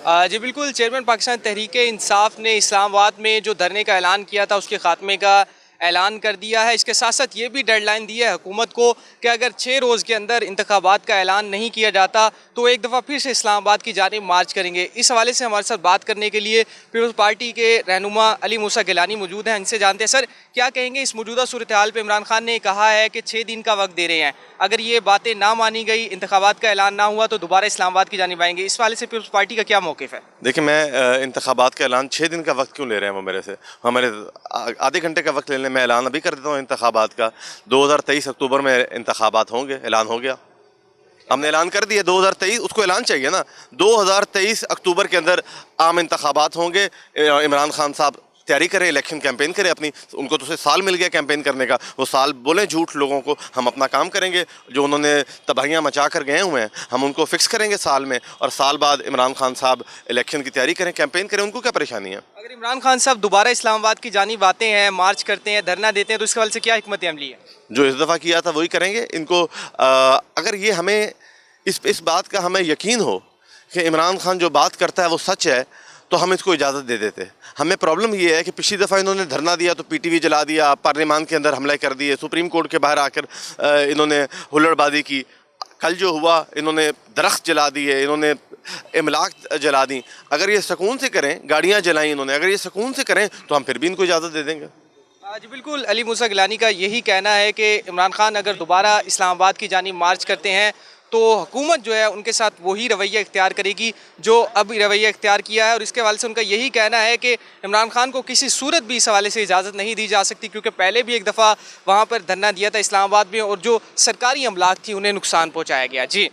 जी बिल्कुल, चेयरमैन पाकिस्तान तहरीक-ए-इंसाफ ने इस्लामाबाद में जो धरने का ऐलान किया था उसके खात्मे का ऐलान कर दिया है। इसके साथ साथ ये भी डेडलाइन दी है हुकूमत को कि अगर 6 रोज़ के अंदर इंतखाबात का ऐलान नहीं किया जाता तो एक दफ़ा फिर से इस्लामाबाद की जानिब मार्च करेंगे। इस हवाले से हमारे साथ बात करने के लिए पीपल्स पार्टी के रहनुमा अली मूसा गिलानी मौजूद हैं। इनसे जानते हैं, सर क्या कहेंगे इस मौजूदा सूरत हाल पर? इमरान खान ने कहा है कि 6 दिन का वक्त दे रहे हैं, अगर ये बातें ना मानी गई, इंतखाबात का ऐलान ना हुआ तो दोबारा इस्लामाबाद की जानिब आएंगे। इस वाले से पीपल्स पार्टी का क्या मौक़िफ़ है? देखिए, मैं इंतखाबात का ऐलान 6 दिन का वक्त क्यों ले रहे हैं वो मेरे से? हमारे आधे घंटे का वक्त ले लें, मैं ऐलान अभी कर देता हूँ इंतखाबात का। 2023 अक्टूबर में इंतखाबात होंगे, ऐलान हो गया। हमने ऐलान कर दिया 2023, उसको ऐलान चाहिए ना। 2023 अक्टूबर के अंदर आम इंतखाबात होंगे। इमरान खान साहब तैयारी करें, इलेक्शन कैंपेन करें अपनी। उनको तो साल मिल गया कैंपेन करने का, वो साल बोलें झूठ लोगों को। हम अपना काम करेंगे, जो उन्होंने तबाहियाँ मचा कर गए हुए हैं हम उनको फिक्स करेंगे साल में, और साल बाद इमरान खान साहब इलेक्शन की तैयारी करें, कैंपेन करें। उनको क्या परेशानी है? अगर इमरान खान साहब दोबारा इस्लामाबाद की जानिब आते हैं, मार्च करते हैं, धरना देते हैं, तो इसके हवाले से क्या हिकमत अमली है? जो इस दफ़ा किया था वही करेंगे। इनको अगर ये हमें इस बात का हमें यकीन हो कि इमरान खान जो बात करता है वो सच है, तो हम इसको इजाज़त दे देते। हमें प्रॉब्लम ये है कि पिछली दफ़ा इन्होंने धरना दिया तो पीटीवी जला दिया, पार्लियामान के अंदर हमले कर दिए, सुप्रीम कोर्ट के बाहर आकर इन्होंने हुल्लड़बाजी की। कल जो हुआ, इन्होंने दरख्त जला दिए, इन्होंने इमलाक जला दी। अगर ये सुकून से करें, गाड़ियाँ जलाई इन्होंने, अगर ये सुकून से करें तो हम फिर भी इनको इजाज़त दे देंगे। जी बिल्कुल, अली मूसा गिलानी का यही कहना है कि इमरान खान अगर दोबारा इस्लामाबाद की जानिब मार्च करते हैं तो हुकूमत जो है उनके साथ वही रवैया इख्तियार करेगी जो अब रवैया इख्तियार किया है। और इसके हवाले से उनका यही कहना है कि इमरान खान को किसी सूरत भी इस हवाले से इजाज़त नहीं दी जा सकती, क्योंकि पहले भी एक दफ़ा वहाँ पर धरना दिया था इस्लामाबाद में और जो सरकारी अमलाक थी उन्हें नुकसान पहुँचाया गया। जी।